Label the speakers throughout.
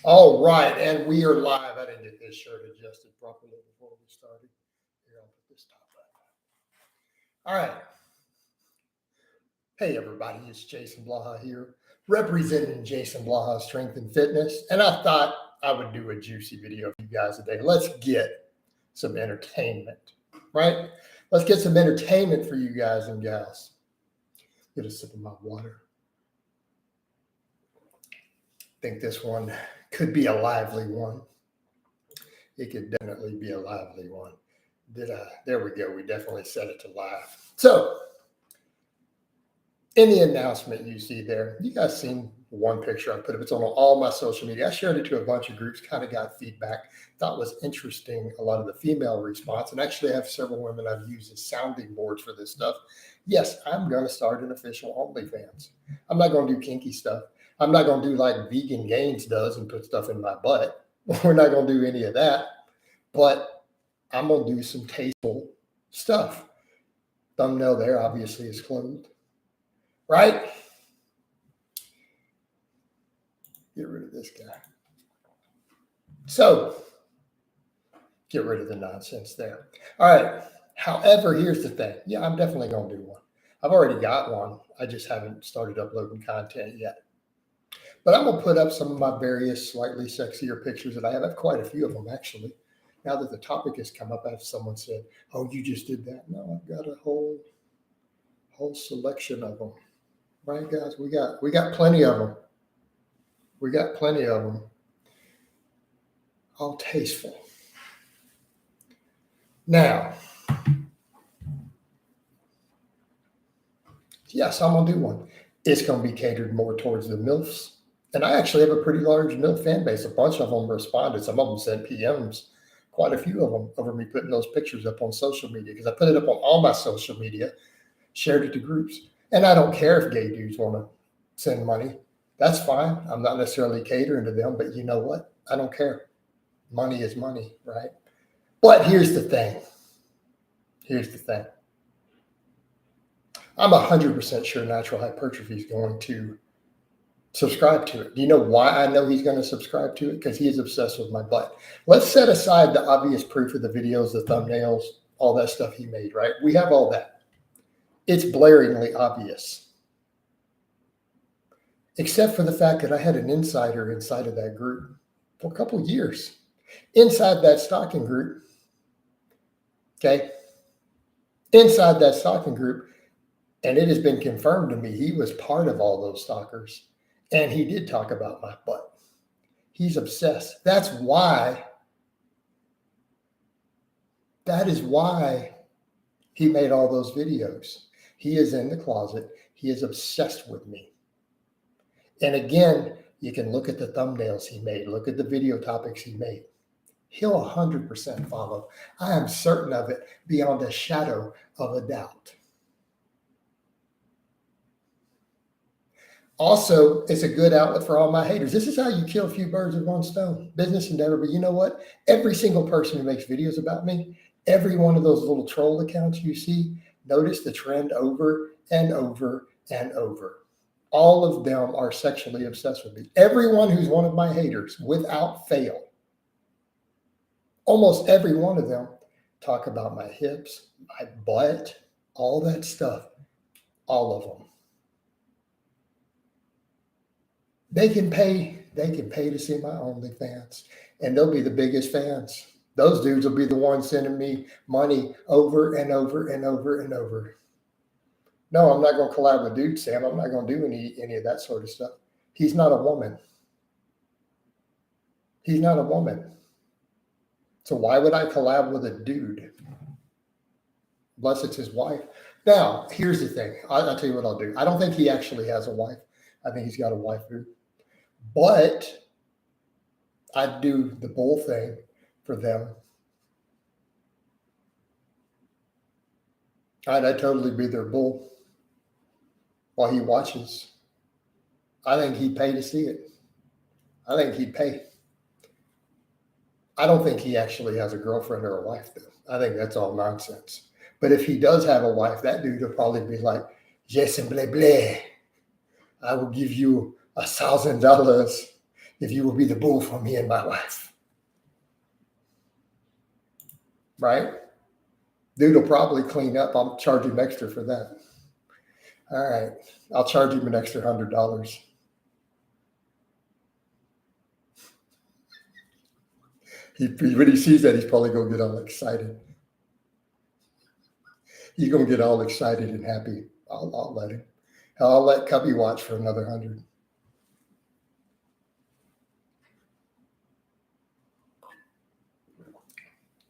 Speaker 1: All right, and we are live. I didn't get this shirt adjusted properly before we started. Here, I'll put this top up. All right. Hey, everybody, it's Jason Blaha here, representing Jason Blaha Strength and Fitness. And I thought I would do a juicy video for you guys today. Let's get some entertainment, right? Let's get some entertainment for you guys and gals. Get a sip of my water. I think this one could be a lively one. It could definitely be a lively one. There we go. We definitely set it to live. So in the announcement you see there, you guys seen one picture I put up. It's on all my social media. I shared it to a bunch of groups, kind of got feedback. Thought was interesting, a lot of the female response. And actually I have several women I've used as sounding boards for this stuff. Yes, I'm going to start an official OnlyFans. I'm not going to do kinky stuff. I'm not going to do like Vegan Gains does and put stuff in my butt. We're not going to do any of that. But I'm going to do some tasteful stuff. Thumbnail there obviously is clothed. Right? Get rid of this guy. So, get rid of the nonsense there. All right. However, here's the thing. Yeah, I'm definitely going to do one. I've already got one. I just haven't started uploading content yet. But I'm going to put up some of my various slightly sexier pictures that I have. I have quite a few of them, actually. Now that the topic has come up, I have someone said, oh, you just did that. No, I've got a whole selection of them. Right, guys? We got plenty of them. We got plenty of them. All tasteful. Now, yes, I'm going to do one. It's going to be catered more towards the MILFs. And I actually have a pretty large MILF fan base. A bunch of them responded. Some of them sent PMs. Quite a few of them over me putting those pictures up on social media because I put it up on all my social media, shared it to groups. And I don't care if gay dudes want to send money. That's fine. I'm not necessarily catering to them, but you know what? I don't care. Money is money, right? But here's the thing. Here's the thing. I'm 100% sure Natural Hypertrophy is going to subscribe to it. Do you know why I know he's going to subscribe to it? Because he is obsessed with my butt. Let's set aside the obvious proof of the videos, the thumbnails, all that stuff he made, right? We have all that. It's blaringly obvious. Except for the fact that I had an insider inside of that group for a couple of years. Inside that stocking group, okay? Inside that stocking group, and it has been confirmed to me, he was part of all those stalkers. And he did talk about my butt. He's obsessed. That is why he made all those videos. He is in the closet. He is obsessed with me. And again, you can look at the thumbnails he made. Look at the video topics he made. He'll 100% follow. I am certain of it beyond a shadow of a doubt. Also, it's a good outlet for all my haters. This is how you kill a few birds with one stone. Business endeavor. But you know what? Every single person who makes videos about me, every one of those little troll accounts you see, notice the trend over and over and over. All of them are sexually obsessed with me. Everyone who's one of my haters, without fail, almost every one of them talk about my hips, my butt, all that stuff. All of them. They can pay to see my OnlyFans, and they'll be the biggest fans. Those dudes will be the ones sending me money over and over and over and over. No, I'm not going to collab with Dude Sam. I'm not going to do any of that sort of stuff. He's not a woman. He's not a woman. So why would I collab with a dude? Unless it's his wife. Now, here's the thing. I'll tell you what I'll do. I don't think he actually has a wife. I think he's got a wife, dude. But I'd do the bull thing for them. I'd totally be their bull while he watches. I think he'd pay to see it. I think he'd pay. I don't think he actually has a girlfriend or a wife, though. I think that's all nonsense. But if he does have a wife, that dude will probably be like, Jason bleh bleh. I will give you $1,000 if you will be the bull for me in my life. Right? Dude will probably clean up. I'll charge him extra for that. All right. I'll charge him an extra $100. When he sees that, he's probably going to get all excited. He's going to get all excited and happy. I'll let him. I'll let Cubby watch for another 100.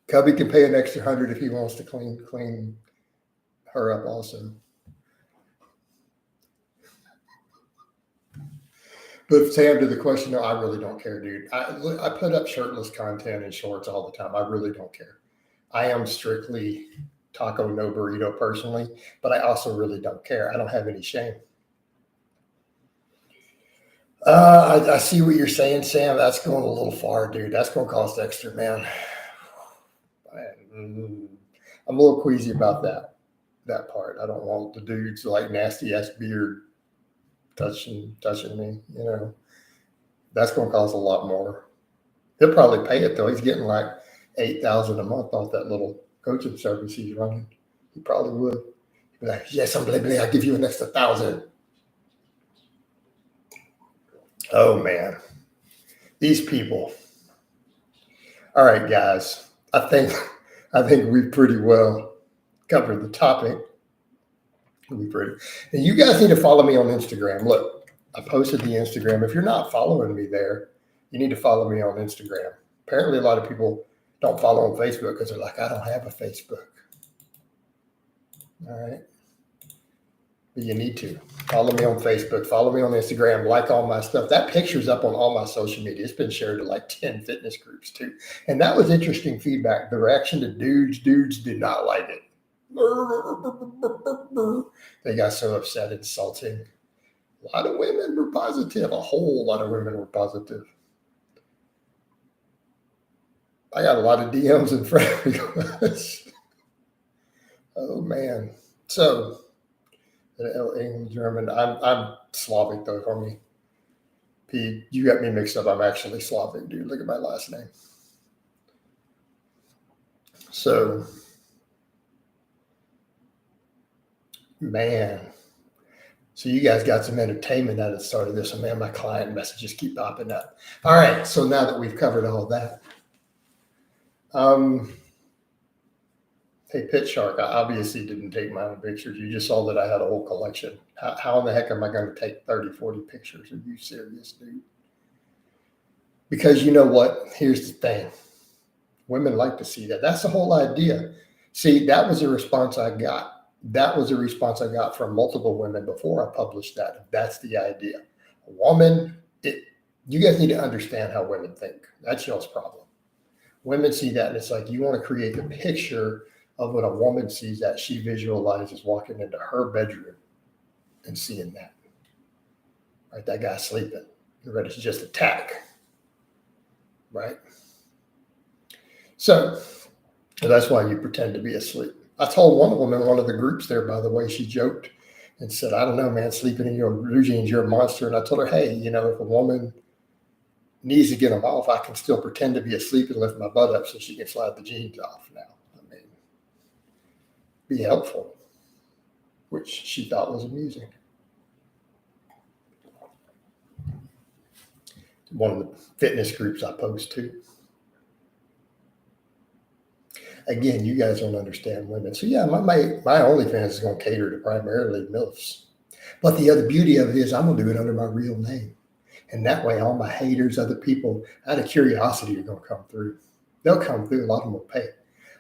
Speaker 1: Cubby can pay an extra 100 if he wants to clean her up also. But Sam, to the question, no, I really don't care, dude. I put up shirtless content and shorts all the time. I really don't care. I am strictly taco no burrito personally, but I also really don't care. I don't have any shame. I see what you're saying, Sam. That's going a little far, dude. That's going to cost extra, man. I'm a little queasy about that part. I don't want the dudes like nasty ass beard touching me. That's going to cost a lot more. He'll probably pay it though. He's getting like $8,000 a month off that little coaching service he's running. He probably would. He'd be like, yes, I'll give you an extra $1,000. Oh man, these people. All right, guys. I think we pretty well covered the topic. And you guys need to follow me on Instagram. Look, I posted the Instagram. If you're not following me there, you need to follow me on Instagram. Apparently, a lot of people don't follow on Facebook because they're like, I don't have a Facebook. All right. But you need to follow me on Facebook, follow me on Instagram, like all my stuff. That picture's up on all my social media. It's been shared to like 10 fitness groups too. And that was interesting feedback. The reaction to dudes did not like it. They got so upset, insulting. A lot of women were positive. A whole lot of women were positive. I got a lot of DMs and friend requests. Oh man. So English, German. I'm Slavic though, homie. P, you got me mixed up. I'm actually Slavic, dude. Look at my last name. So, man. So you guys got some entertainment out of the start of this. And man, my client messages keep popping up. All right. So now that we've covered all that, hey, Pit Shark, I obviously didn't take my own pictures. You just saw that I had a whole collection. How in the heck am I going to take 30, 40 pictures? Are you serious, dude? Because you know what? Here's the thing. Women like to see that. That's the whole idea. See, that was a response I got. That was a response I got from multiple women before I published that. That's the idea. A woman, you guys need to understand how women think. That's y'all's problem. Women see that, and it's like you want to create the picture of what a woman sees that she visualizes walking into her bedroom and seeing that. Right? That guy's sleeping. You're ready to just attack. Right? So that's why you pretend to be asleep. I told one woman in one of the groups there, by the way, she joked and said, I don't know, man, sleeping in your blue jeans, you're a monster. And I told her, hey, if a woman needs to get them off, I can still pretend to be asleep and lift my butt up so she can slide the jeans off now. I mean, be helpful, which she thought was amusing. One of the fitness groups I post to. Again, you guys don't understand women. So yeah, my OnlyFans is going to cater to primarily MILFs. But the other beauty of it is I'm going to do it under my real name. And that way, all my haters, other people, out of curiosity, are going to come through. They'll come through. A lot of them will pay.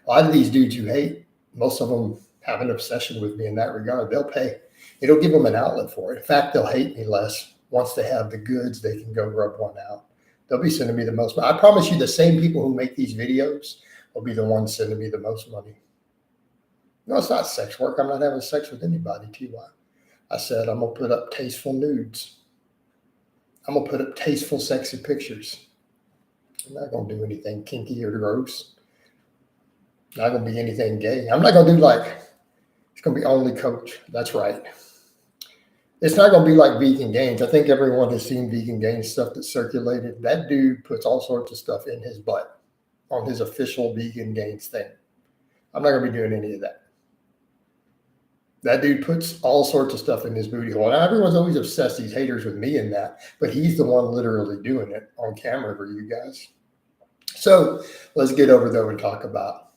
Speaker 1: A lot of these dudes you hate, most of them have an obsession with me in that regard. They'll pay. It'll give them an outlet for it. In fact, they'll hate me less. Once they have the goods, they can go rub one out. They'll be sending me the most. But I promise you, the same people who make these videos will be the ones sending me the most money. No, it's not sex work. I'm not having sex with anybody, TY. I said I'm going to put up tasteful nudes. I'm going to put up tasteful, sexy pictures. I'm not going to do anything kinky or gross. Not going to be anything gay. I'm not going to do it's going to be only coach. That's right. It's not going to be like Vegan Gains. I think everyone has seen Vegan Gains stuff that's circulated. That dude puts all sorts of stuff in his butt on his official Vegan Gains thing. I'm not going to be doing any of that. That dude puts all sorts of stuff in his booty hole. Now, everyone's always obsessed, these haters, with me in that, but he's the one literally doing it on camera for you guys. So let's get over, though, and talk about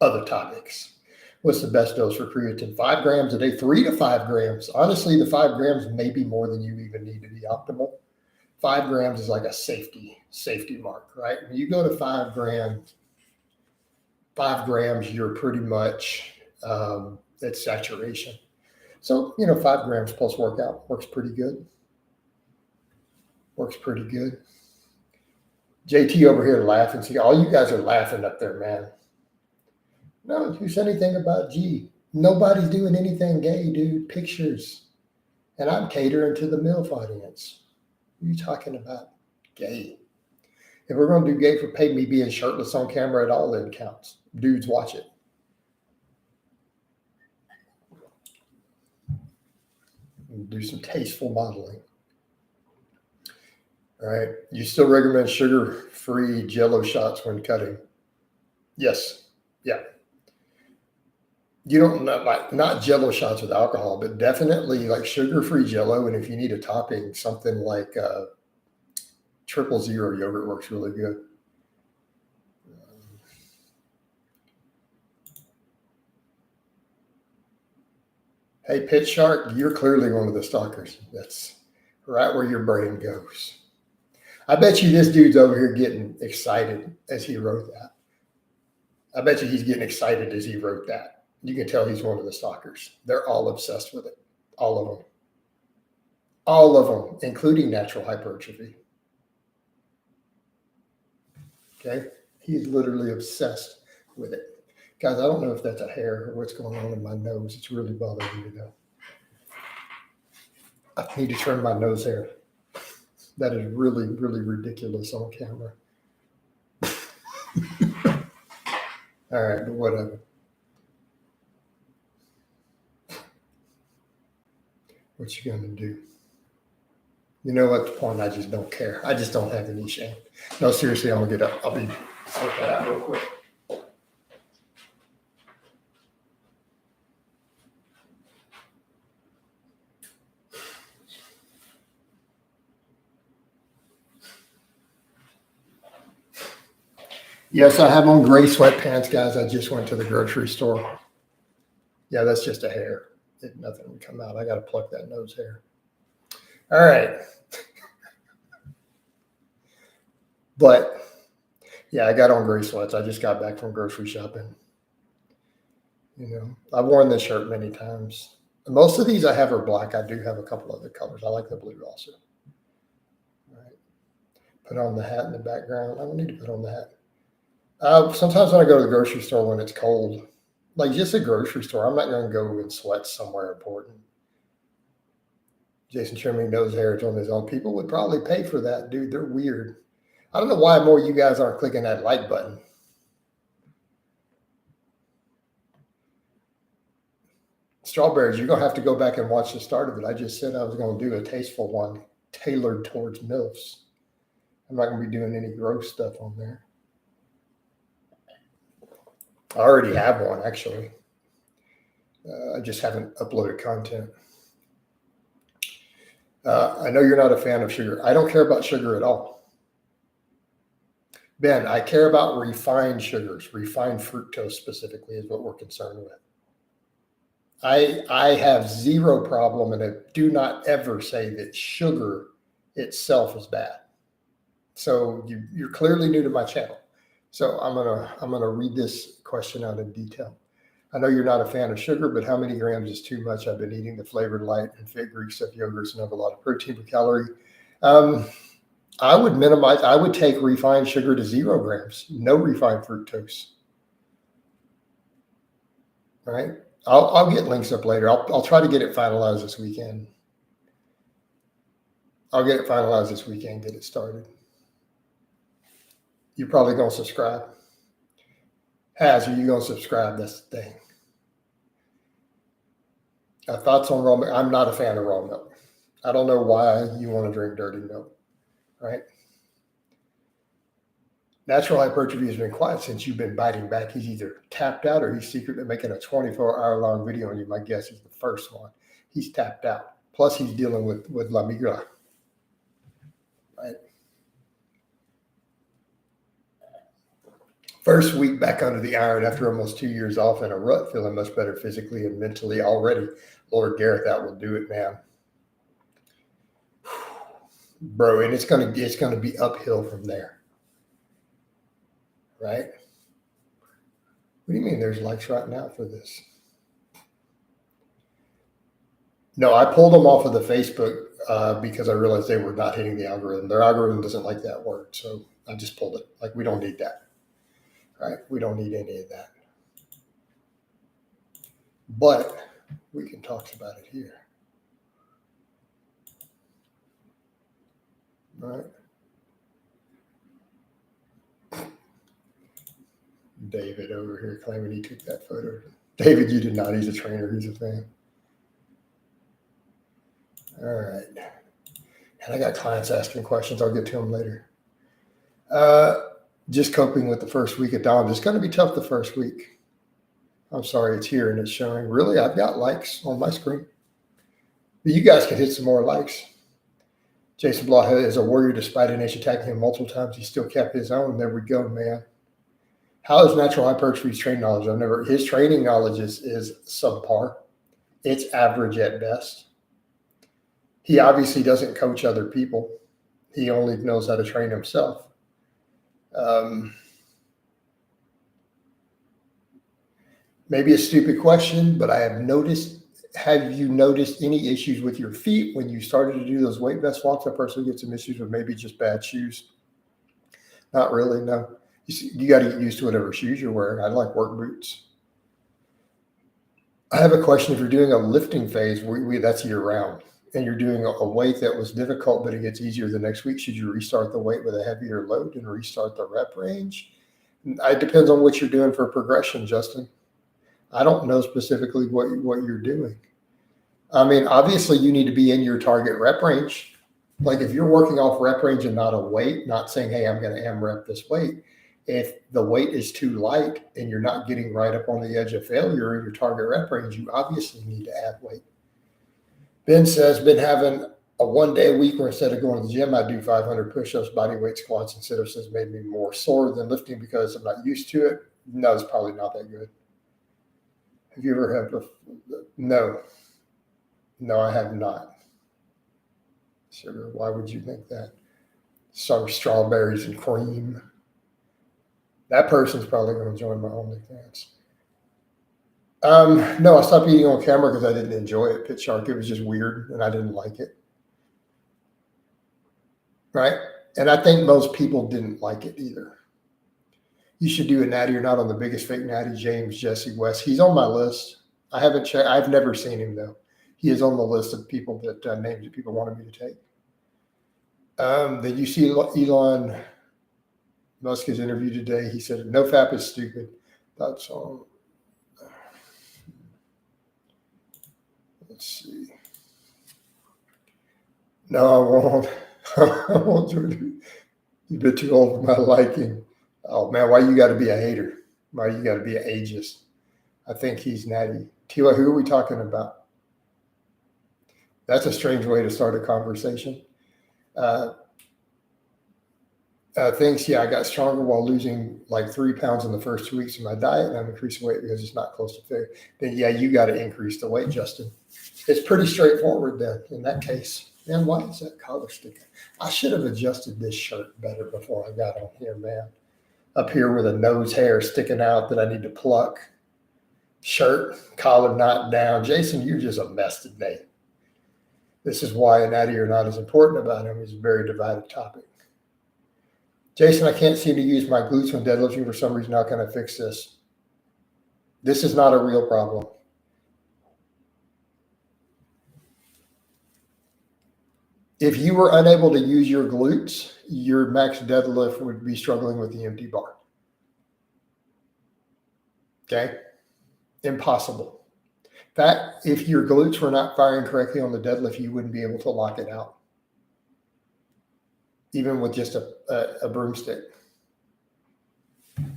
Speaker 1: other topics. What's the best dose for creatine? 5 grams a day, 3 to 5 grams. Honestly, the 5 grams may be more than you even need to be optimal. 5 grams is like a safety mark, right? When you go to 5 grams, you're pretty much at saturation. So, 5 grams plus workout works pretty good. JT over here laughing. See, all you guys are laughing up there, man. No, who said anything about G? Nobody's doing anything gay, dude. Pictures. And I'm catering to the MILF audience. What are you talking about? Gay. If we're going to do gay for pay, me being shirtless on camera at all, then counts. Dudes, watch it. Do some tasteful modeling. All right. You still recommend sugar-free Jello shots when cutting? Yes. Yeah. You don't not Jello shots with alcohol, but definitely like sugar-free Jello. And if you need a topping, something like 000 yogurt works really good. Hey, Pit Shark, you're clearly one of the stalkers. That's right where your brain goes. I bet you this dude's over here getting excited as he wrote that. I bet you he's getting excited as he wrote that. You can tell he's one of the stalkers. They're all obsessed with it. All of them. All of them, including natural hypertrophy. Okay? He's literally obsessed with it. Guys, I don't know if that's a hair or what's going on in my nose. It's really bothering me though. I need to trim my nose hair. That is really, really ridiculous on camera. All right, but whatever. What you gonna do? You know, at the point, I just don't care. I just don't have any shame. No, seriously, I'm gonna get up. I'll work that out real quick. Yes, I have on gray sweatpants, guys. I just went to the grocery store. Yeah, that's just a hair. Nothing would come out. I got to pluck that nose hair. All right. But yeah, I got on gray sweats. I just got back from grocery shopping. I've worn this shirt many times. Most of these I have are black. I do have a couple other colors. I like the blue also. All right. Put on the hat in the background. I don't need to put on the hat. Sometimes when I go to the grocery store when it's cold, like just a grocery store, I'm not going to go in sweats somewhere important. Jason trimming nose hairs on his own. People would probably pay for that, dude. They're weird. I don't know why more of you guys aren't clicking that like button. Strawberries, you're going to have to go back and watch the start of it. I just said I was going to do a tasteful one tailored towards MILFs. I'm not going to be doing any gross stuff on there. I already have one, actually. I just haven't uploaded content. I know you're not a fan of sugar. I don't care about sugar at all. Ben, I care about refined sugars. Refined fructose specifically is what we're concerned with. I have zero problem, and I do not ever say that sugar itself is bad. So you're clearly new to my channel. So I'm gonna read this question out in detail. I know you're not a fan of sugar, but how many grams is too much? I've been eating the flavored light and fit Greek stuff yogurts and have a lot of protein per calorie. I would minimize. I would take refined sugar to 0 grams. No refined fructose. All right. I'll get links up later. I'll try to get it finalized this weekend. I'll get it finalized this weekend. Get it started. You're probably gonna subscribe. Are you gonna subscribe? That's the thing. Thoughts on raw milk? I'm not a fan of raw milk. I don't know why you want to drink dirty milk, right? Natural hypertrophy has been quiet since you've been biting back. He's either tapped out or he's secretly making a 24-hour-long video on you. My guess is the first one. He's tapped out. Plus, he's dealing with La Migra, right? First week back under the iron after almost 2 years off in a rut, feeling much better physically and mentally already. Lord Gareth, that will do it, man. Bro, and it's gonna be uphill from there. Right? What do you mean there's likes right now for this? No, I pulled them off of the Facebook because I realized they were not hitting the algorithm. Their algorithm doesn't like that word. So I just pulled it. Like, we don't need that. Right? We don't need any of that. But we can talk about it here. Right? David over here claiming he took that photo. David, you did not. He's a trainer. He's a fan. All right. And I got clients asking questions. I'll get to them later. Just coping with the first week of Dom. It's going to be tough the first week. I'm sorry, it's here and it's showing. Really, I've got likes on my screen. But you guys can hit some more likes. Jason Blaha is a warrior despite an attacking him multiple times. He still kept his own. There we go, man. How is natural hypertrophy's training knowledge? His training knowledge is subpar. It's average at best. He obviously doesn't coach other people. He only knows how to train himself. Maybe a stupid question, but I have noticed, have you noticed any issues with your feet when you started to do those weight vest walks? I personally get some issues with maybe just bad shoes. Not really, no. You got to get used to whatever shoes you're wearing. I like work boots. I have a question. If you're doing a lifting phase, that's year round, and you're doing a weight that was difficult, but it gets easier the next week, should you restart the weight with a heavier load and restart the rep range? It depends on what you're doing for progression, Justin. I don't know specifically what you're doing. I mean, obviously you need to be in your target rep range. Like, if you're working off rep range and not a weight, not saying, hey, I'm going to rep this weight. If the weight is too light and you're not getting right up on the edge of failure in your target rep range, you obviously need to add weight. Ben says, been having a 1 day a week where instead of going to the gym, I do 500 push-ups, body weight squats, and sit-ups has made me more sore than lifting because I'm not used to it. No, it's probably not that good. Have you ever had? No, I have not. Sugar, why would you think that? Some strawberries and cream. That person's probably going to join my OnlyFans. No, I stopped eating on camera because I didn't enjoy it. Pit Shark, it was just weird and I didn't like it. Right? And I think most people didn't like it either. You should do a natty or not on the biggest fake natty, James Jesse West. He's on my list. I haven't checked. I've never seen him though. He is on the list of people that names that people wanted me to take. Then you see Elon Musk's interview today. He said, no fap is stupid. That's all. Let's see. No, I won't. I won't do it. You're a bit too old for my liking. Oh, man, why you got to be a hater? Why you got to be an ageist? I think he's natty. Tila, who are we talking about? That's a strange way to start a conversation. Thanks. Yeah, I got stronger while losing like 3 pounds in the first 2 weeks of my diet, and I'm increasing weight because it's not close to fair. Then, yeah, you got to increase the weight, Justin. It's pretty straightforward then in that case. Man, why is that collar sticking? I should have adjusted this shirt better before I got on here, man. Up here with a nose hair sticking out that I need to pluck. Shirt, collar not down. Jason, you're just a mess today. This is why a natty or not is important about him. It's a very divided topic. Jason, I can't seem to use my glutes when deadlifting for some reason. How can I fix this? This is not a real problem. If you were unable to use your glutes, your max deadlift would be struggling with the empty bar. Okay? Impossible. In That if your glutes were not firing correctly on the deadlift, you wouldn't be able to lock it out, even with just a broomstick.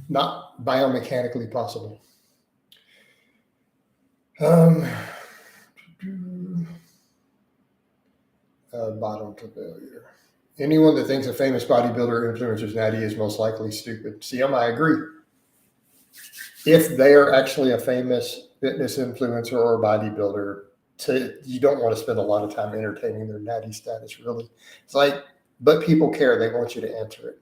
Speaker 1: Not biomechanically possible. Bottom to failure. Anyone that thinks a famous bodybuilder influencer's natty is most likely stupid. CM, I agree. If they are actually a famous fitness influencer or bodybuilder, you don't want to spend a lot of time entertaining their natty status, really. It's like, but people care. They want you to answer it.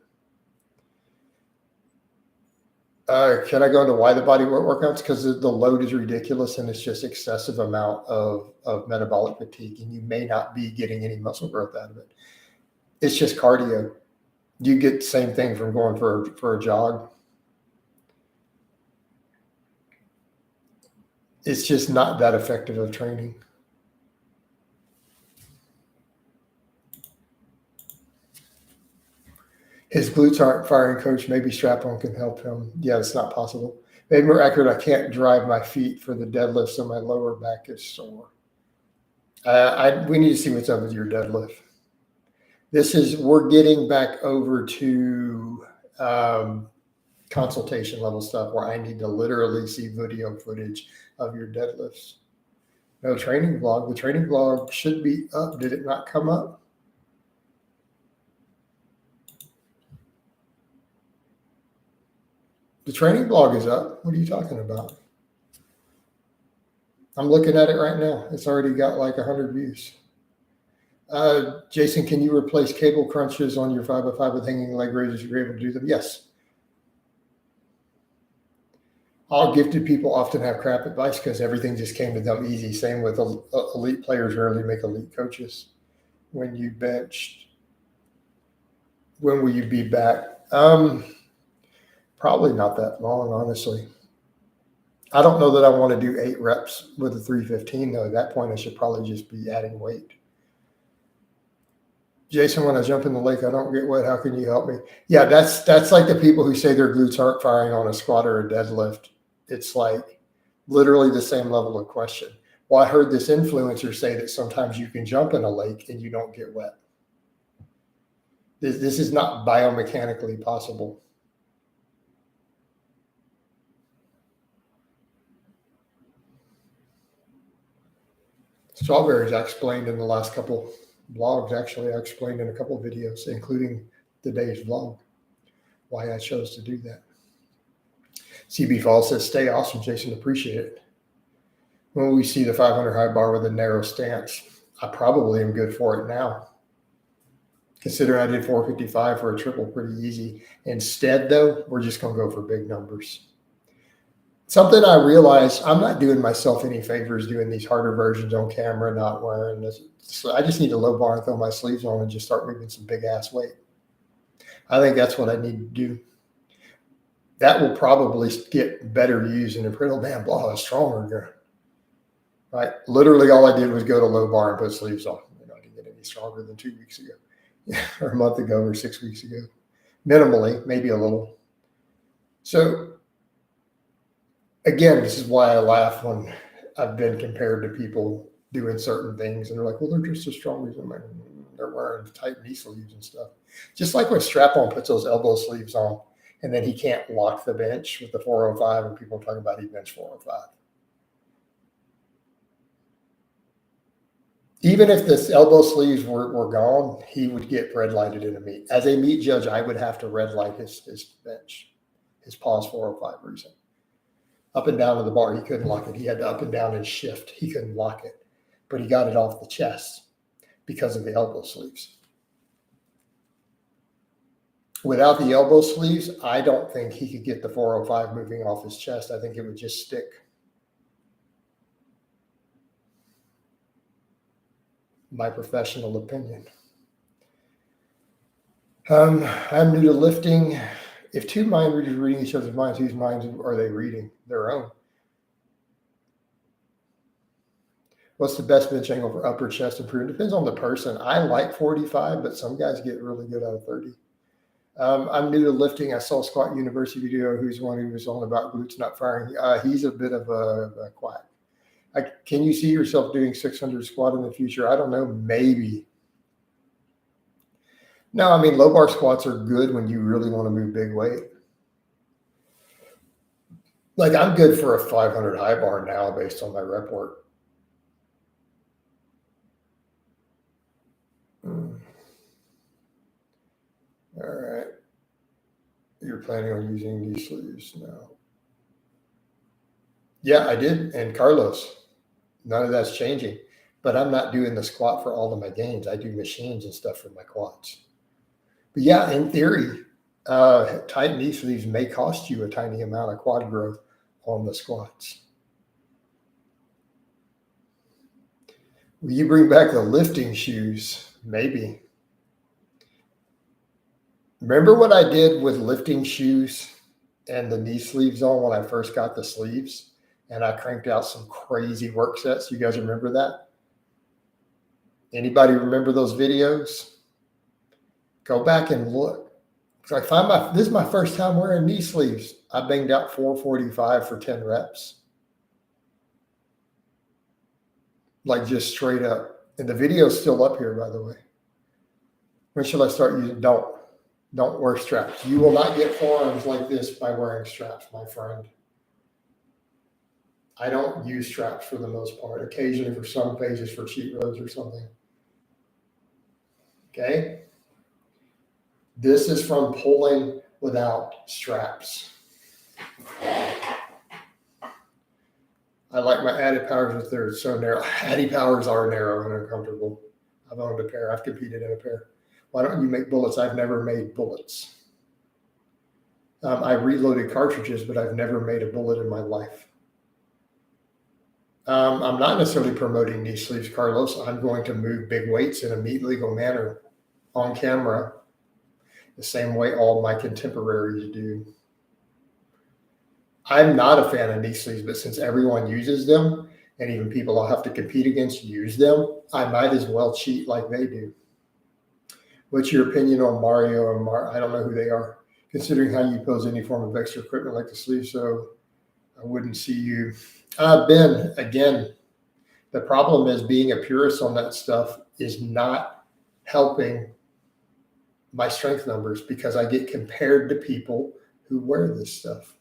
Speaker 1: Can I go into why the body workouts? Because the load is ridiculous and it's just excessive amount of metabolic fatigue, and you may not be getting any muscle growth out of it. It's just cardio. You get the same thing from going for a jog. It's just not that effective of training. His glutes aren't firing, coach. Maybe strap-on can help him. Yeah, it's not possible. Maybe more accurate, I can't drive my feet for the deadlift, so my lower back is sore. We need to see what's up with your deadlift. We're getting back over to consultation level stuff where I need to literally see video footage of your deadlifts. No training vlog. The training vlog should be up. Did it not come up? The training blog is up. What are you talking about? I'm looking at it right now. It's already got like 100 views. Jason, can you replace cable crunches on your 5x5 with hanging leg raises? You're able to do them? Yes. All gifted people often have crap advice because everything just came to them easy. Same with elite players rarely make elite coaches. When you benched, when will you be back? Probably not that long, honestly. I don't know that I want to do 8 reps with a 315, though. At that point, I should probably just be adding weight. Jason, when I jump in the lake, I don't get wet. How can you help me? Yeah, that's like the people who say their glutes aren't firing on a squat or a deadlift. It's like literally the same level of question. Well, I heard this influencer say that sometimes you can jump in a lake and you don't get wet. This is not biomechanically possible. Strawberries I explained in the last couple blogs. Actually, I explained in a couple of videos, including today's vlog, why I chose to do that. CB Fall says, stay awesome, Jason. Appreciate it. When we see the 500 high bar with a narrow stance, I probably am good for it now. Considering I did 455 for a triple pretty easy. Instead, though, we're just going to go for big numbers. Something I realized, I'm not doing myself any favors doing these harder versions on camera, not wearing this. So I just need a low bar and throw my sleeves on and just start moving some big ass weight. I think that's what I need to do. That will probably get better views and improve. Oh, damn, Blaha is stronger. Right? Literally all I did was go to low bar and put sleeves on. I didn't get any stronger than 2 weeks ago or a month ago or 6 weeks ago. Minimally, maybe a little. So, again, this is why I laugh when I've been compared to people doing certain things, and they're like, well, they're just as strong as them. They're wearing tight knee sleeves and stuff. Just like when Strap-on puts those elbow sleeves on, and then he can't lock the bench with the 405, and people are talking about he bench 405. Even if the elbow sleeves were gone, he would get red lighted in a meet. As a meet judge, I would have to red light his bench, his pause 405 reason. Up and down to the bar, he couldn't lock it. He had to up and down and shift. He couldn't lock it. But he got it off the chest because of the elbow sleeves. Without the elbow sleeves, I don't think he could get the 405 moving off his chest. I think it would just stick. My professional opinion. I'm new to lifting. If two mind readers are reading each other's minds, whose minds are they reading? Their own. What's the best bench angle for upper chest improvement? Depends on the person. I like 45, but some guys get really good out of 30. I'm new to lifting. I saw Squat University video. Who's one who was on about glutes not firing. He's a bit of a quack. Can you see yourself doing 600 squat in the future? I don't know, maybe. No, I mean, low bar squats are good when you really want to move big weight. Like I'm good for a 500 high bar now based on my rep work. All right. You're planning on using these sleeves now. Yeah, I did. And Carlos, none of that's changing. But I'm not doing the squat for all of my gains. I do machines and stuff for my quads. But yeah, in theory, tight knee sleeves may cost you a tiny amount of quad growth on the squats. Will you bring back the lifting shoes? Maybe. Remember what I did with lifting shoes and the knee sleeves on when I first got the sleeves? And I cranked out some crazy work sets. You guys remember that? Anybody remember those videos? Go back and look. So this is my first time wearing knee sleeves. I banged out 445 for 10 reps. Like just straight up. And the video's still up here, by the way. When should I start using? Don't wear straps. You will not get forearms like this by wearing straps, my friend. I don't use straps for the most part. Occasionally for some phases for cheat rows or something. Okay. This is from pulling without straps. I like my added powers if they're so narrow. Added powers are narrow and uncomfortable. I've owned a pair. I've competed in a pair. Why don't you make bullets? I've never made bullets. I reloaded cartridges, but I've never made a bullet in my life. I'm not necessarily promoting knee sleeves, Carlos. I'm going to move big weights in a meat legal manner on camera, the same way all my contemporaries do. I'm not a fan of knee sleeves, but since everyone uses them, and even people I'll have to compete against use them, I might as well cheat like they do. What's your opinion on Mario and I don't know who they are, considering how you pose any form of extra equipment like the sleeve, so I wouldn't see you. Ben, again, the problem is being a purist on that stuff is not helping my strength numbers because I get compared to people who wear this stuff.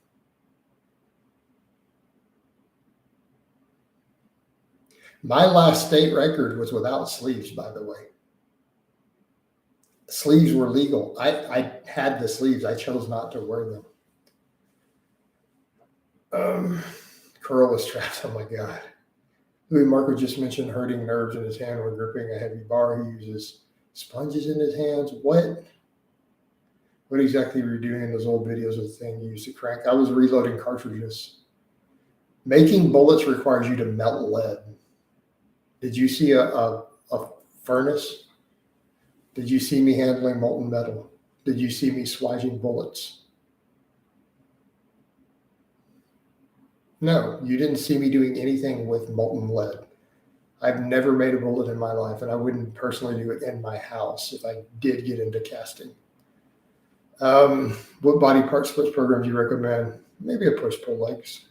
Speaker 1: My last state record was without sleeves, by the way. Sleeves were legal. I had the sleeves. I chose not to wear them. Curl was straps. Oh my God. Louis Marco just mentioned hurting nerves in his hand when gripping a heavy bar. He uses sponges in his hands. What exactly were you doing in those old videos of the thing you used to crank? I was reloading cartridges. Making bullets requires you to melt lead. Did you see a furnace? Did you see me handling molten metal? Did you see me swaging bullets? No, you didn't see me doing anything with molten lead. I've never made a bullet in my life, and I wouldn't personally do it in my house if I did get into casting. What body part splits program do you recommend? Maybe a push-pull legs.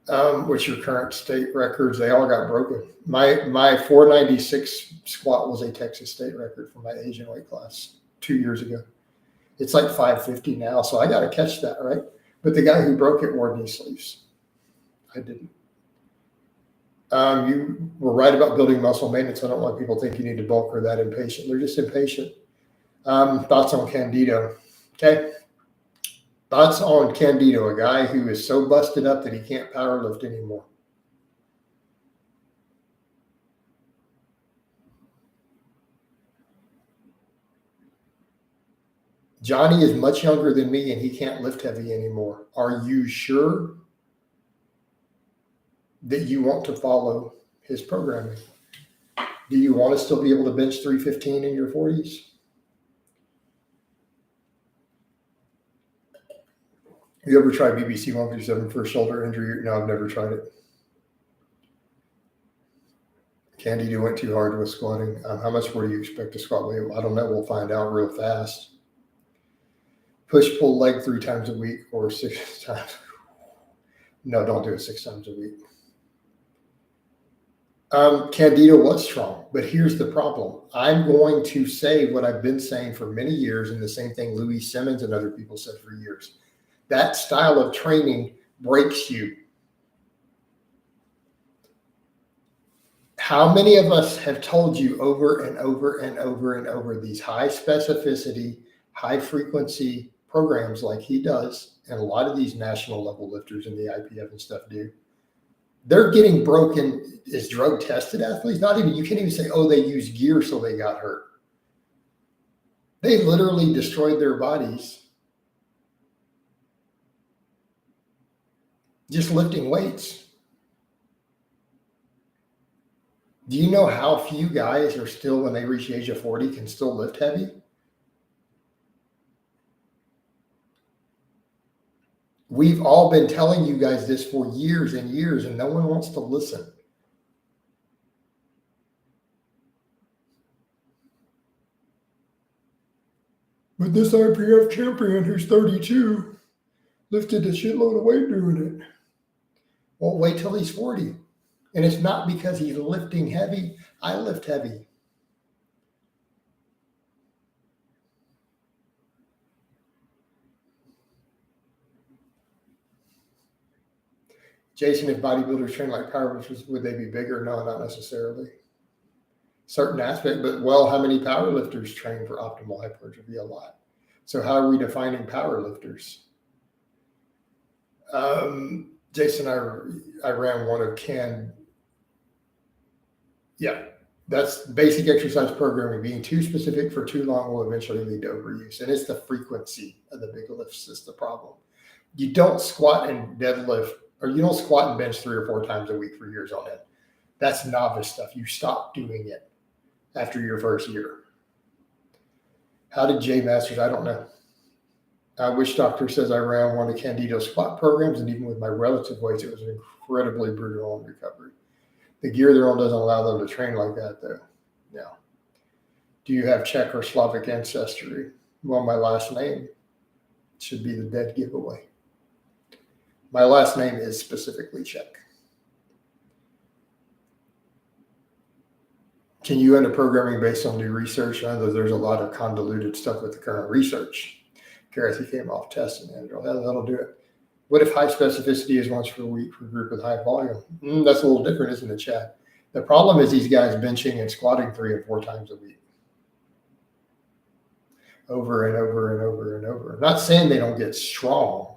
Speaker 1: What's your current state records? They all got broken. My 496 squat was a Texas state record for my Asian weight class 2 years ago. It's like 550 now, so I got to catch that, right? But the guy who broke it wore knee sleeves. I didn't. You were right about building muscle maintenance. I don't want people to think you need to bulk or that impatient. They're just impatient. Thoughts on Candido? Okay. Thoughts on Candido, a guy who is so busted up that he can't power lift anymore. Johnny is much younger than me and he can't lift heavy anymore. Are you sure that you want to follow his programming? Do you want to still be able to bench 315 in your 40s? You ever tried BBC 157 for a shoulder injury? No, I've never tried it. Candido went too hard with squatting. How much more do you expect to squat weight? I don't know. We'll find out real fast. Push, pull leg 3 times a week or 6 times. No, don't do it 6 times a week. Candido was strong, but here's the problem. I'm going to say what I've been saying for many years, and the same thing Louis Simmons and other people said for years. That style of training breaks you. How many of us have told you over and over and over and over these high specificity, high frequency programs like he does, and a lot of these national level lifters in the IPF and stuff do? They're getting broken as drug tested athletes. Not even, you can't even say, oh, they used gear so they got hurt. They literally destroyed their bodies just lifting weights. Do you know how few guys are still, when they reach the age of 40, can still lift heavy? We've all been telling you guys this for years and years, and no one wants to listen. But this IPF champion who's 32 lifted a shitload of weight doing it. Well, wait till he's 40. And it's not because he's lifting heavy. I lift heavy. Jason, if bodybuilders train like powerlifters, would they be bigger? No, not necessarily. Certain aspect, but well, how many powerlifters train for optimal hypertrophy? A lot. So how are we defining powerlifters? Jason, I ran one of Yeah, that's basic exercise programming. Being too specific for too long will eventually lead to overuse. And it's the frequency of the big lifts that's the problem. You don't squat and deadlift, or you don't squat and bench 3 or 4 times a week for years on end. That's novice stuff. You stop doing it after your first year. How did Jay Masters? I don't know. Witch Doctor says I ran one of Candido's squat programs, and even with my relative weights, it was incredibly brutal on recovery. The gear they're on doesn't allow them to train like that, though. No. Do you have Czech or Slavic ancestry? Well, my last name should be the dead giveaway. My last name is specifically Czech. Can you end up programming based on new research? I know there's a lot of convoluted stuff with the current research. Gareth, he came off testing it. That'll do it. What if high specificity is once per week for a group with high volume? That's a little different, isn't it, Chad? The problem is these guys benching and squatting 3 or 4 times a week. Over and over and over and over. I'm not saying they don't get strong.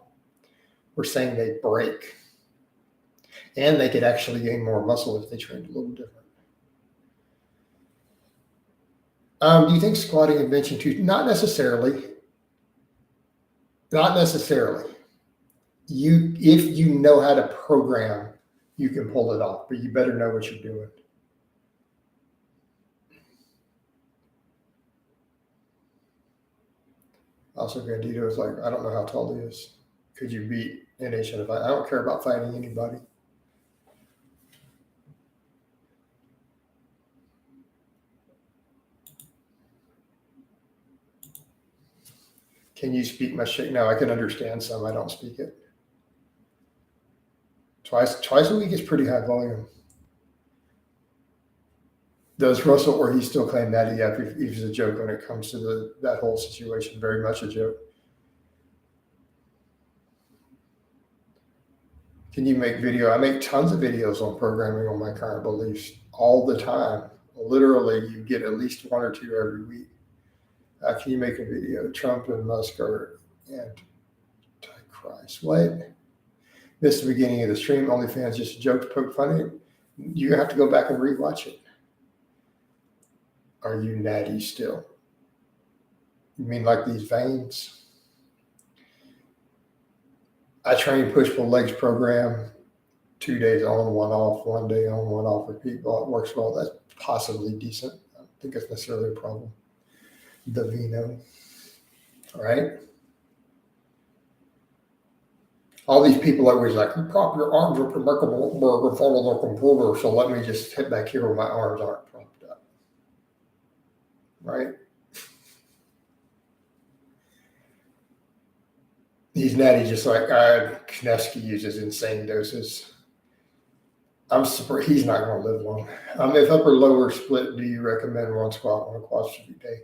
Speaker 1: We're saying they break. And they could actually gain more muscle if they trained a little different. Do you think squatting and benching too? Not necessarily. Not necessarily. If you know how to program, you can pull it off, but you better know what you're doing. Also, Gandito is like, I don't know how tall he is. Could you beat NH in a fight? I don't care about fighting anybody. Can you speak my shit? No, I can understand some. I don't speak it. Twice a week is pretty high volume. Does Russell, or he still claim that he's a joke when it comes to that whole situation? Very much a joke. Can you make video? I make tons of videos on programming on my current beliefs all the time. Literally, you get at least 1 or 2 every week. Can you make a video? Trump and Musk are Antichrist. What? Missed the beginning of the stream. OnlyFans just a joke to poke fun at. You have to go back and rewatch it. Are you natty still? You mean like these veins? I train push-pull legs program, 2 days on, 1 off, 1 day on, 1 off with people. It works well. That's possibly decent. I don't think it's necessarily a problem. The Vino. All right. All these people are always like, you prop your arms up remarkable, follow the computer. So let me just hit back here where my arms aren't propped up. Right? He's natty, just like Knesky uses insane doses. I'm surprised he's not going to live long. If upper lower split, do you recommend one squat, one quadricep day?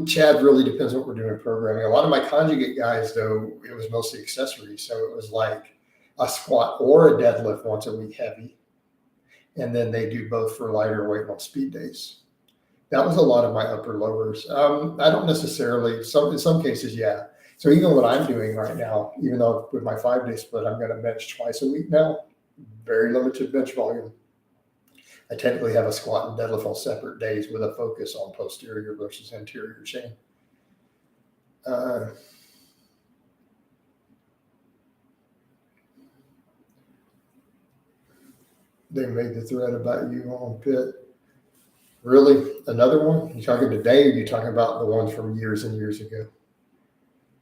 Speaker 1: Chad, really depends what we're doing programming. A lot of my conjugate guys, though, it was mostly accessories. So it was like a squat or a deadlift once a week heavy. And then they do both for lighter weight on speed days. That was a lot of my upper lowers. I don't necessarily, in some cases, yeah. So even what I'm doing right now, even though with my 5-day split, I'm going to bench twice a week now, very limited bench volume. I technically have a squat and deadlift on separate days with a focus on posterior versus anterior chain. They made the thread about you on Pitt. Really? Another one? You talking today, or you talking about the ones from years and years ago?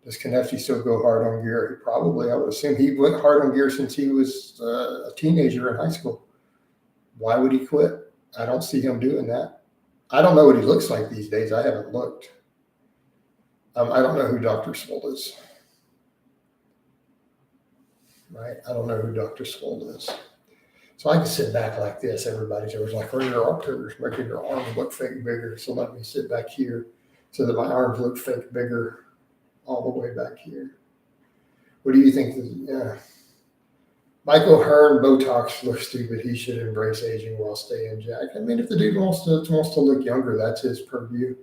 Speaker 1: Does Konefty still go hard on gear? Probably. I would assume he went hard on gear since he was a teenager in high school. Why would he quit? I don't see him doing that. I don't know what he looks like these days. I haven't looked. I don't know who Dr. Swole is. Right? I don't know who Dr. Swole is. So I can sit back like this. Everybody's always like, "Where are your arms? Making your arms look fake bigger." So let me sit back here so that my arms look fake bigger all the way back here. What do you think? Yeah. Michael Hearn, Botox looks stupid. He should embrace aging while staying jacked. I mean, if the dude wants to look younger, that's his purview.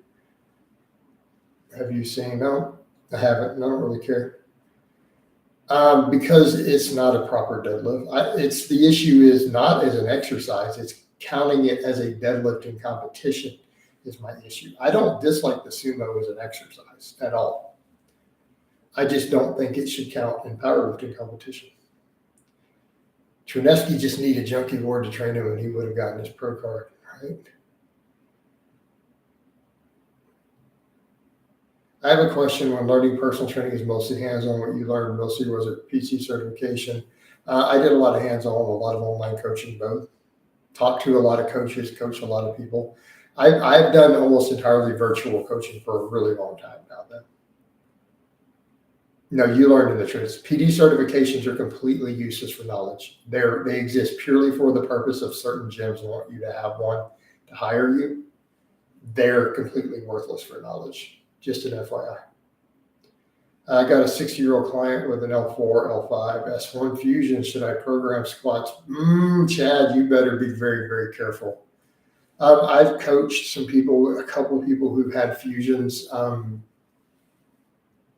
Speaker 1: Have you seen? No, I haven't. I don't really care. Because it's not a proper deadlift. It's the issue is not as an exercise. It's counting it as a deadlifting competition is my issue. I don't dislike the sumo as an exercise at all. I just don't think it should count in powerlifting competition. Truneski just needed Junkie Ward to train him, and he would have gotten his pro card, right? I have a question. When learning personal training is mostly hands-on, what you learned mostly was it PC certification? I did a lot of hands-on, a lot of online coaching, both. Talked to a lot of coaches, coached a lot of people. I've done almost entirely virtual coaching for a really long time now, though. No, you learned in the trades. PD certifications are completely useless for knowledge. They exist purely for the purpose of certain gyms want you to have one to hire you. They're completely worthless for knowledge. Just an FYI. I got a 60-year-old client with an L4, L5, S1 fusion. Should I program squats? Chad, you better be very, very careful. I've coached some people, a couple of people who've had fusions.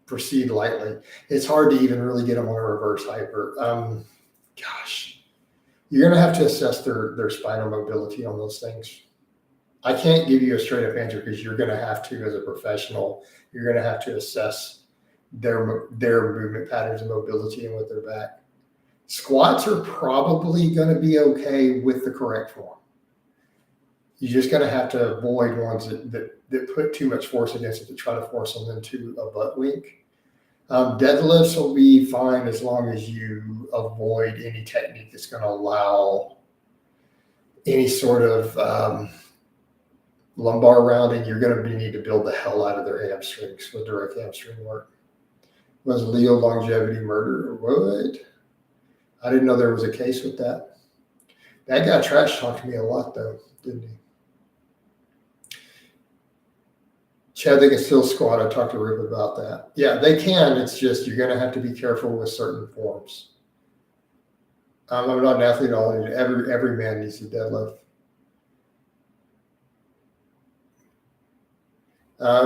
Speaker 1: Proceed lightly. It's hard to even really get them on a reverse hyper. You're going to have to assess their spinal mobility on those things. I can't give you a straight up answer because you're going to have to, as a professional, you're going to have to assess their movement patterns and mobility and with their back. Squats are probably going to be okay with the correct form. You're just going to have to avoid ones that put too much force against it to try to force them into a butt wink. Deadlifts will be fine as long as you avoid any technique that's going to allow any sort of lumbar rounding. You're going to need to build the hell out of their hamstrings with direct hamstring work. Was Leo longevity murder? What? I didn't know there was a case with that. That guy trash talked to me a lot, though, didn't he? Chad, they can still squat. I talked to Rip about that. Yeah, they can. It's just you're going to have to be careful with certain forms. I'm not an athlete at all. Every man needs a deadlift.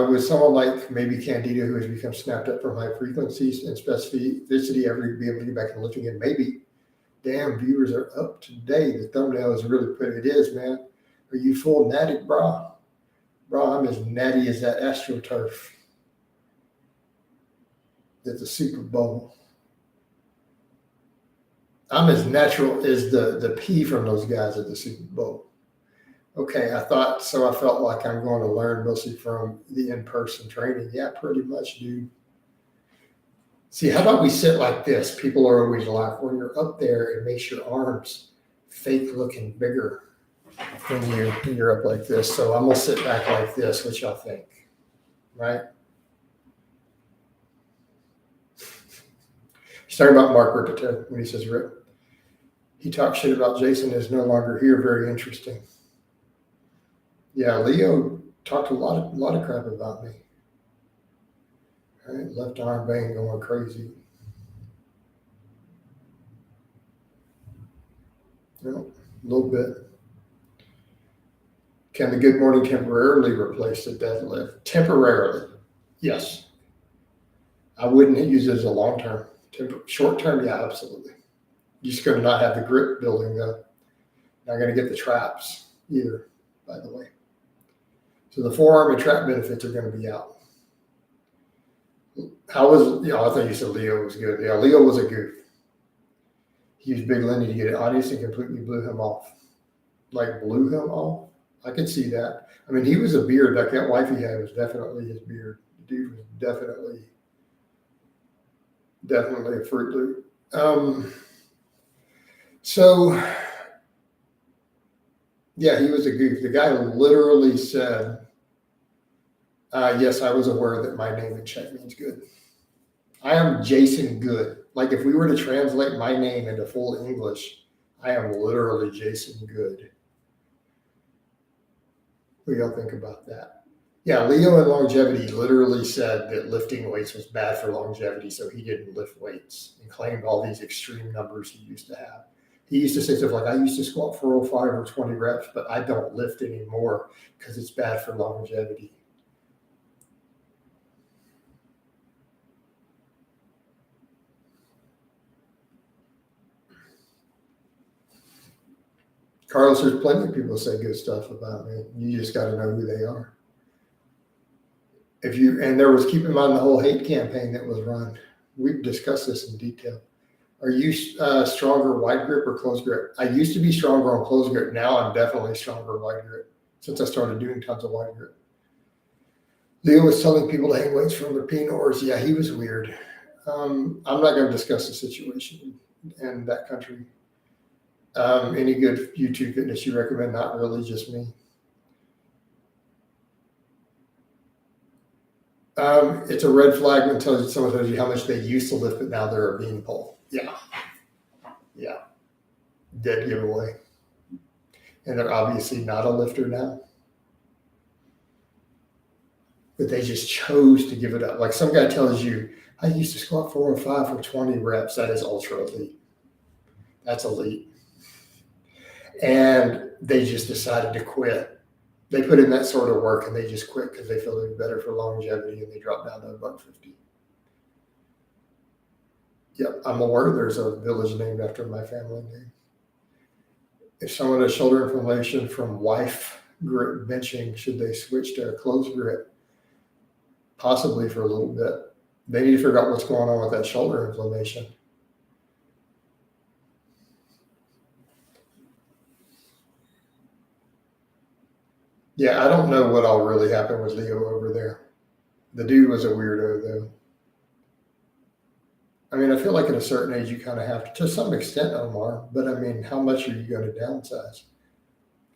Speaker 1: With someone like maybe Candida, who has become snapped up from high frequencies and specificity, ever be able to get back and lifting it? Maybe. Damn, viewers are up today. The thumbnail is really pretty. It is, man. Are you full natty, bro? Bro, I'm as natty as that AstroTurf at the Super Bowl. I'm as natural as the pee from those guys at the Super Bowl. Okay, I thought so. I felt like I'm going to learn mostly from the in-person training. Yeah, pretty much, dude. See, how about we sit like this? People are always like, when you're up there, it makes your arms fake looking bigger when you're up like this. So I'm going to sit back like this. What y'all think? Right? He's talking about Mark Ripito when he says Rip. He talked shit about Jason is no longer here. Very interesting. Yeah, Leo talked a lot of crap about me. All right, left arm vein going crazy. A little bit. Can the good morning temporarily replace the deadlift? Temporarily, yes. I wouldn't use it as a long term. Short term, yeah, absolutely. You're just going to not have the grip building up. Not going to get the traps either, by the way. So the forearm and trap benefits are going to be out. How was, I thought you said Leo was good. Yeah, Leo was a goof. He used Big Lenny to get an audience and completely blew him off. Like blew him off? I could see that. I mean, he was a beard. Like that wife he had was definitely his beard. The dude was definitely a Fruit Loop. So, yeah, he was a goof. The guy literally said, yes, I was aware that my name in Czech means good. I am Jason Good. Like if we were to translate my name into full English, I am literally Jason Good. What do y'all think about that? Yeah, Leo in longevity literally said that lifting weights was bad for longevity, so he didn't lift weights and claimed all these extreme numbers he used to have. He used to say stuff like, I used to squat 405 or 20 reps, but I don't lift anymore because it's bad for longevity. Carlos, there's plenty of people say good stuff about me. You just got to know who they are. And there was, keep in mind the whole hate campaign that was run. We've discussed this in detail. Are you stronger wide grip or closed grip? I used to be stronger on closed grip. Now I'm definitely stronger wide grip since I started doing tons of wide grip. Leo was telling people to hang weights from their penors. Yeah, he was weird. I'm not going to discuss the situation in that country. Any good YouTube fitness you recommend? Not really, just me. It's a red flag when someone tells you how much they used to lift, but now they're a bean pole. Yeah. Dead giveaway. And they're obviously not a lifter now. But they just chose to give it up. Like some guy tells you, I used to squat 405 for 20 reps. That is ultra elite. That's elite. And they just decided to quit. They put in that sort of work and they just quit because they feel they're better for longevity and they drop down to $150. Yep, I'm aware there's a village named after my family name. If someone has shoulder inflammation from wife grip benching, should they switch to a closed grip? Possibly for a little bit. They need to figure out what's going on with that shoulder inflammation. Yeah, I don't know what all really happened with Leo over there. The dude was a weirdo, though. I mean, I feel like at a certain age, you kind of have to some extent, Omar, but I mean, how much are you going to downsize?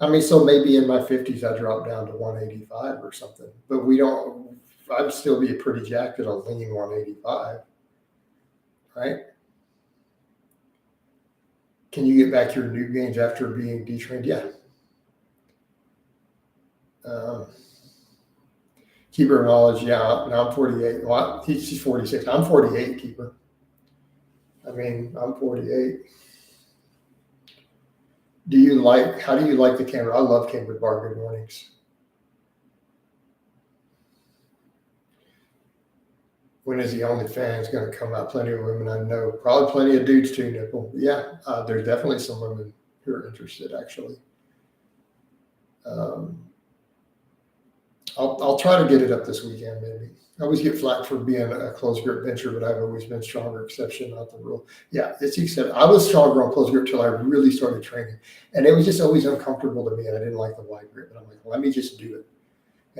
Speaker 1: I mean, so maybe in my 50s, I drop down to 185 or something, but I'd still be pretty jacked at a lean 185, right? Can you get back your new gains after being detrained? Yeah. Keeper of knowledge, yeah. Now I'm 48. Well, she's 46. I'm 48, keeper. I mean, I'm 48. How do you like the camera? I love cambered bar. Good mornings. When is the OnlyFans going to come out? Plenty of women I know. Probably plenty of dudes too, Nipple. Yeah, there's definitely some women who are interested, actually. I'll try to get it up this weekend, maybe. I always get flack for being a closed grip bencher, but I've always been stronger, exception, not the rule. Yeah, it's the exception. I was stronger on closed grip till I really started training. And it was just always uncomfortable to me, and I didn't like the wide grip. And I'm like, let me just do it.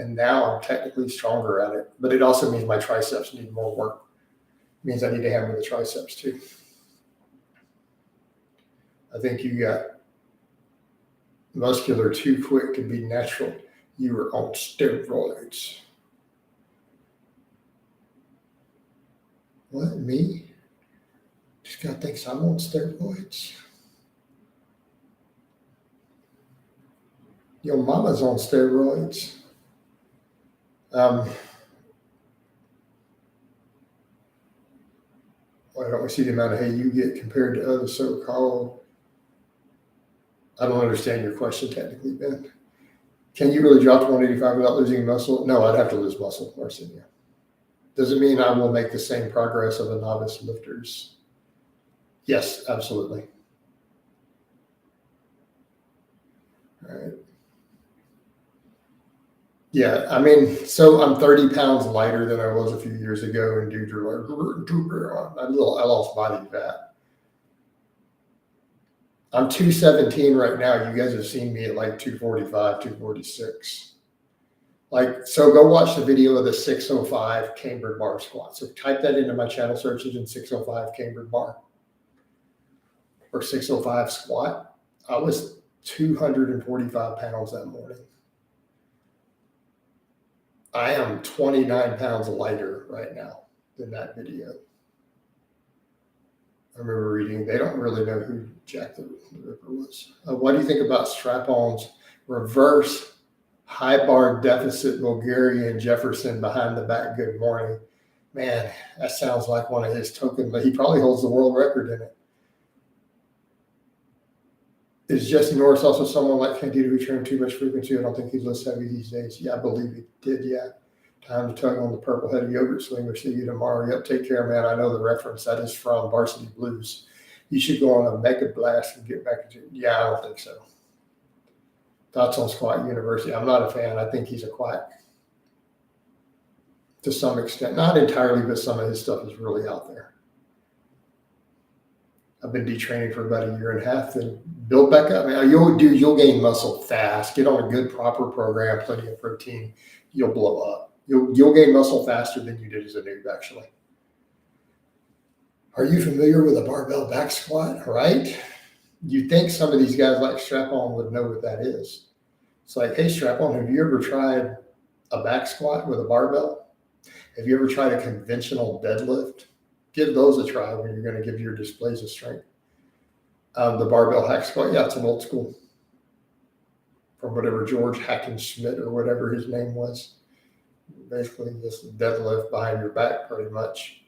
Speaker 1: And now I'm technically stronger at it. But it also means my triceps need more work. It means I need to hammer the triceps too. I think you got muscular too quick to be natural. You were on steroids. What, me? This guy thinks I'm on steroids. Your mama's on steroids. Why don't we see the amount of hay you get compared to other so-called? I don't understand your question technically, Ben. Can you really drop to 185 without losing muscle? No, I'd have to lose muscle, Marcinia. Does it mean I will make the same progress of the novice lifters? Yes, absolutely. All right. Yeah, I mean, so I'm 30 pounds lighter than I was a few years ago, and dudes are like, I lost body fat. I'm 217 right now. You guys have seen me at like 245, 246. Like, so go watch the video of the 605 cambered bar squat. So type that into my channel search engine, 605 cambered bar or 605 squat. I was 245 pounds that morning. I am 29 pounds lighter right now than that video. I remember reading, they don't really know who Jack the Ripper was. What do you think about Strap-on's reverse high bar deficit Bulgarian Jefferson behind the back? Good morning. Man, that sounds like one of his tokens, but he probably holds the world record in it. Is Jesse Norris also someone like Candido who trained too much frequency? I don't think he lifts heavy these days. Yeah, I believe he did, yeah. Time to tug on the purple headed yogurt swing. We'll see you tomorrow. Yep, take care, man. I know the reference. That is from Varsity Blues. You should go on a mega blast and get back into it. Yeah, I don't think so. Thoughts on Squat University? I'm not a fan. I think he's a quack to some extent. Not entirely, but some of his stuff is really out there. I've been detraining for about a year and a half and build back up. Man, you'll gain muscle fast. Get on a good, proper program, plenty of protein. You'll blow up. You'll gain muscle faster than you did as a noob, actually. Are you familiar with a barbell back squat? Right? You'd think some of these guys like Strap-on would know what that is. It's like, hey, Strap-on, have you ever tried a back squat with a barbell? Have you ever tried a conventional deadlift? Give those a try when you're going to give your displays of strength. The barbell hack squat, yeah, it's an old school from whatever George Hackenschmidt or whatever his name was. Basically, just deadlift behind your back, pretty much.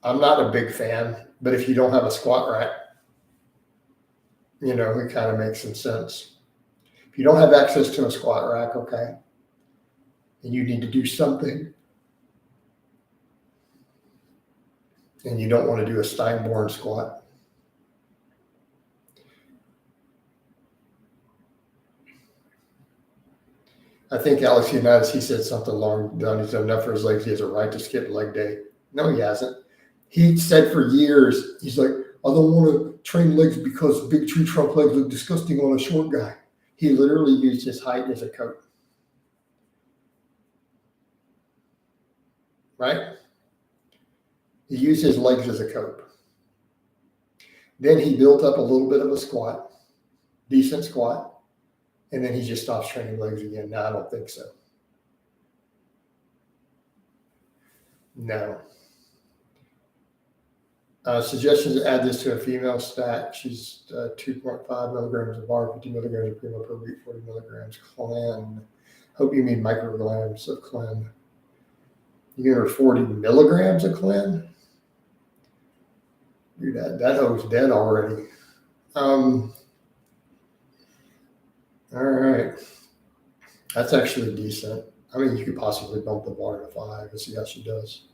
Speaker 1: I'm not a big fan, but if you don't have a squat rack, it kind of makes some sense. If you don't have access to a squat rack, okay, and you need to do something, and you don't want to do a Steinborn squat, I think Alex Unitas, he said something long done. He's done enough for his legs. He has a right to skip leg day. No, he hasn't. He said for years, he's like, I don't want to train legs because big tree trunk legs look disgusting on a short guy. He literally used his height as a coat. Right? He used his legs as a coat. Then he built up a little bit of a squat, decent squat. And then he just stops training legs again. No, I don't think so. No. Suggestions to add this to a female stack. She's 2.5 milligrams of bar, 50 milligrams of primo per week, 40 milligrams clen. Hope you mean micrograms of clen. You give her 40 milligrams of clen? Dude, that hoe's dead already. All right. That's actually decent. I mean, you could possibly bump the bar to 5 and see how she does.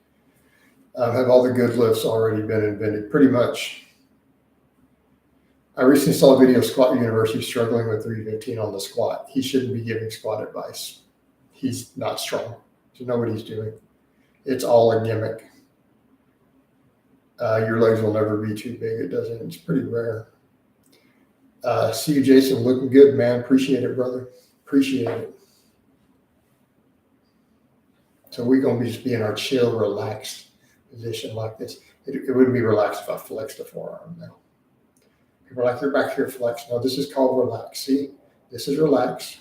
Speaker 1: Have all the good lifts already been invented? Pretty much. I recently saw a video of Squat University struggling with 315 on the squat. He shouldn't be giving squat advice. He's not strong. So know what he's doing. It's all a gimmick. Your legs will never be too big. It doesn't. It's pretty rare. See you, Jason. Looking good, man. Appreciate it, brother. Appreciate it. So we're going to just be in our chill, relaxed position like this. It wouldn't be relaxed if I flexed the forearm now. People are like, you're back here flexed. No, this is called relax. See, this is relaxed.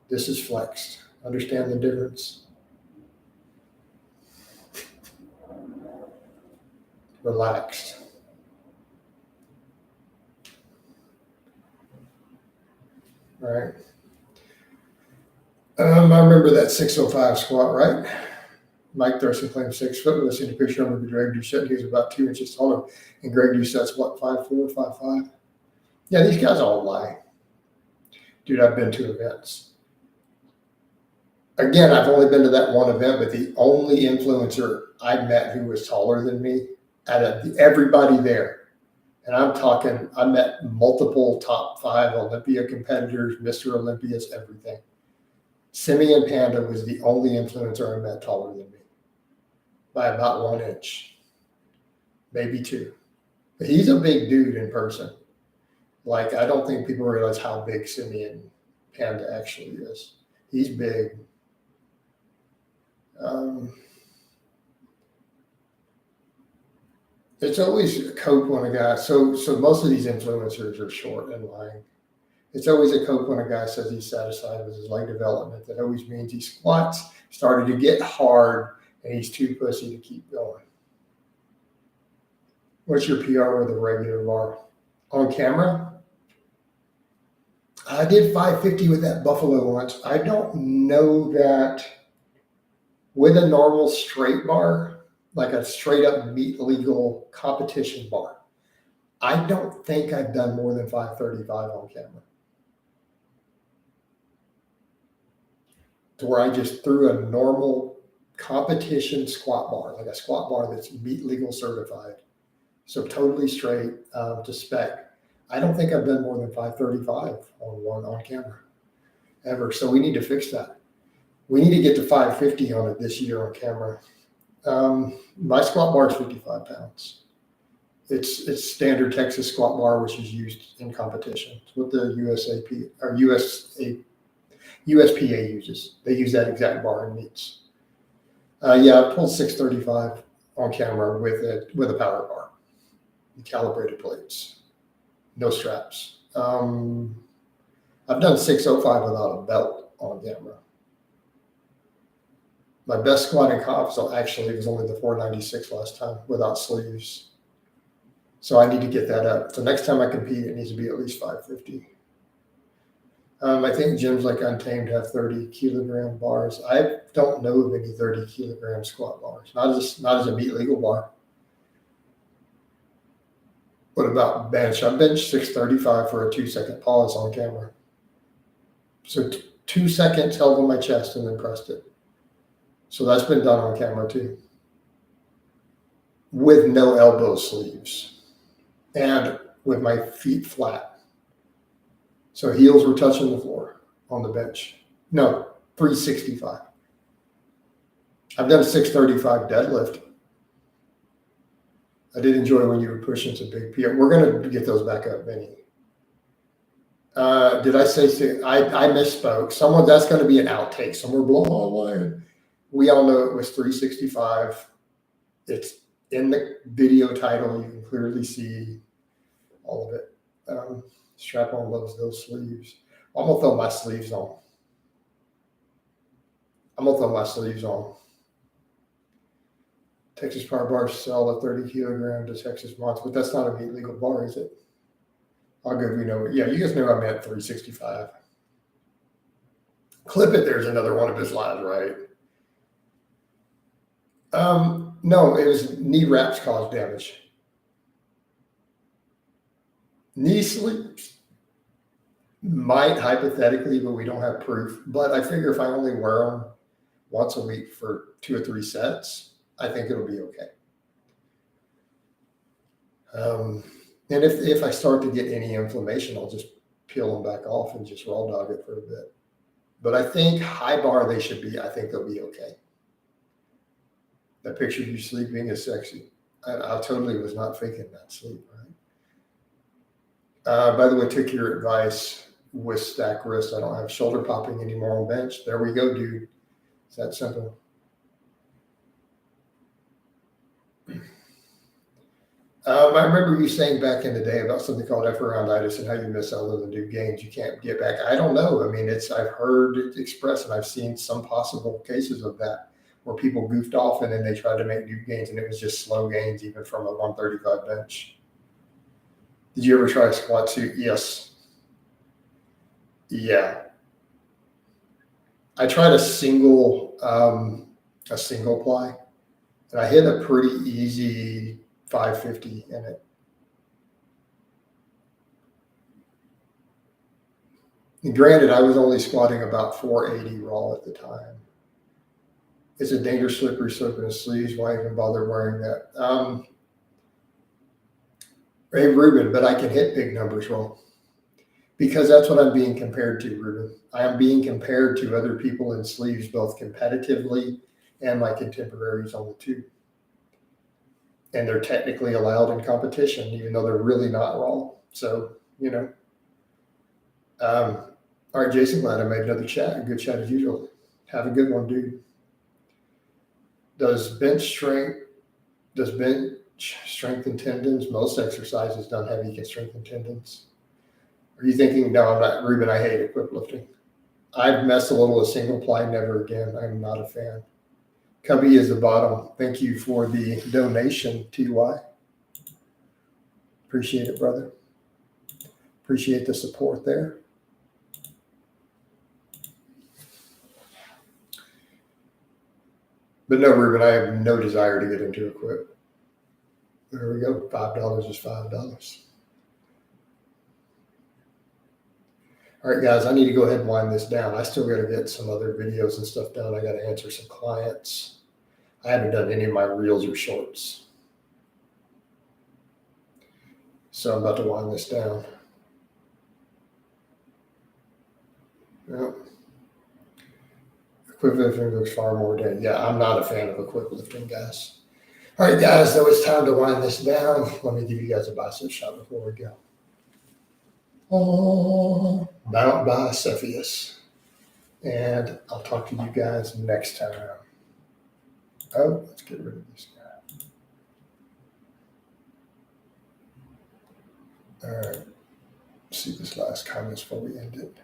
Speaker 1: This is flexed. Understand the difference? Relaxed. right? I remember that 605 squat, right? Mike Thurston claimed 6 foot. We've seen a picture of Greg Doucette. He was about 2 inches taller. And Greg Doucette's what, 5'4", 5'5"? Yeah, these guys all lie. Dude, I've been to events. Again, I've only been to that one event, but the only influencer I met who was taller than me out of everybody there, and I'm talking, I met multiple top 5 Olympia competitors, Mr. Olympias, everything. Simeon Panda was the only influencer I met taller than me by about 1 inch, maybe 2. But he's a big dude in person. Like, I don't think people realize how big Simeon Panda actually is. He's big. It's always a cope when a guy, so most of these influencers are short and lying. It's always a cope when a guy says he's satisfied with his leg development. That always means he squats started to get hard and he's too pussy to keep going. What's your PR with a regular bar? On camera? I did 550 with that Buffalo once. I don't know that with a normal straight bar, like a straight up meat legal competition bar, I don't think I've done more than 535 on camera. To where I just threw a normal competition squat bar, like a squat bar that's meat legal certified. So totally straight to spec. I don't think I've done more than 535 on camera ever. So we need to fix that. We need to get to 550 on it this year on camera. My squat bar is 55 pounds. It's standard Texas squat bar, which is used in competition. It's what the USPA uses. They use that exact bar in meets. Yeah, I pulled 635 on camera with a power bar, calibrated plates, no straps. I've done 605 without a belt on camera. My best squat in comp, so actually it was only the 496 last time without sleeves. So I need to get that up. So next time I compete, it needs to be at least 550. I think gyms like Untamed have 30 kilogram bars. I don't know of any 30 kilogram squat bars. Not as a meat legal bar. What about bench? I benched 635 for a 2-second pause on camera. So 2 seconds held on my chest and then pressed it. So that's been done on camera too. With no elbow sleeves and with my feet flat. So heels were touching the floor on the bench. No, 365. I've done 635 deadlift. I did enjoy when you were pushing some big PR. We're going to get those back up, Vinny. Did I say I misspoke? That's going to be an outtake. Somewhere Blaha. We all know it was 365. It's in the video title. You can clearly see all of it. Strap-on loves those sleeves. I'm going to throw my sleeves on. Texas Power Bars sell a 30 kilogram to Texas Monster, but that's not a meat legal bar, is it? I'll go, yeah, you guys know I meant 365. Clip it, there's another one of his lives, right? No, it was knee wraps caused damage. Knee sleeves might hypothetically, but we don't have proof. But I figure if I only wear them once a week for 2 or 3 sets, I think it'll be okay. And if I start to get any inflammation, I'll just peel them back off and just raw dog it for a bit. But I think high bar I think they'll be okay. That picture of you sleeping is sexy. I totally was not faking that sleep, right? By the way, took your advice with stack wrist. I don't have shoulder popping anymore on bench. There we go, dude. It's that simple. I remember you saying back in the day about something called epironditis and how you miss out on the new gains you can't get back. I don't know. I mean, I've heard it expressed and I've seen some possible cases of that where people goofed off and then they tried to make new gains and it was just slow gains even from a 135 bench. Did you ever try a squat suit? Yes. Yeah. I tried a single ply, and I hit a pretty easy 550 in it. And granted, I was only squatting about 480 raw at the time. It's a dangerous slippery slope in the sleeves. Why even bother wearing that? Hey, Ruben, but I can hit big numbers raw because that's what I'm being compared to, Ruben. I am being compared to other people in sleeves, both competitively and my contemporaries on the tube. And they're technically allowed in competition, even though they're really not raw. So, all right, Jason, glad I made another chat. A good chat as usual. Have a good one, dude. Does bench strength strengthen tendons? Most exercises don't have you can strengthen tendons. Are you thinking, no, I'm not, Ruben, I hate equip lifting. I've messed a little with single ply, never again. I'm not a fan. Cubby is the bottom. Thank you for the donation, TY. Appreciate it, brother. Appreciate the support there. But no, Ruben, I have no desire to get into equip. There we go. $5 is $5. All right, guys, I need to go ahead and wind this down. I still got to get some other videos and stuff done. I got to answer some clients. I haven't done any of my reels or shorts. So I'm about to wind this down. Yep. Equip lifting looks far more dead. Yeah, I'm not a fan of equip lifting, guys. All right, guys, so it's time to wind this down. Let me give you guys a bicep shot before we go. Oh, Mount Bicephalus. And I'll talk to you guys next time. Oh, let's get rid of this guy. All right. Let's see this last comments before we end it.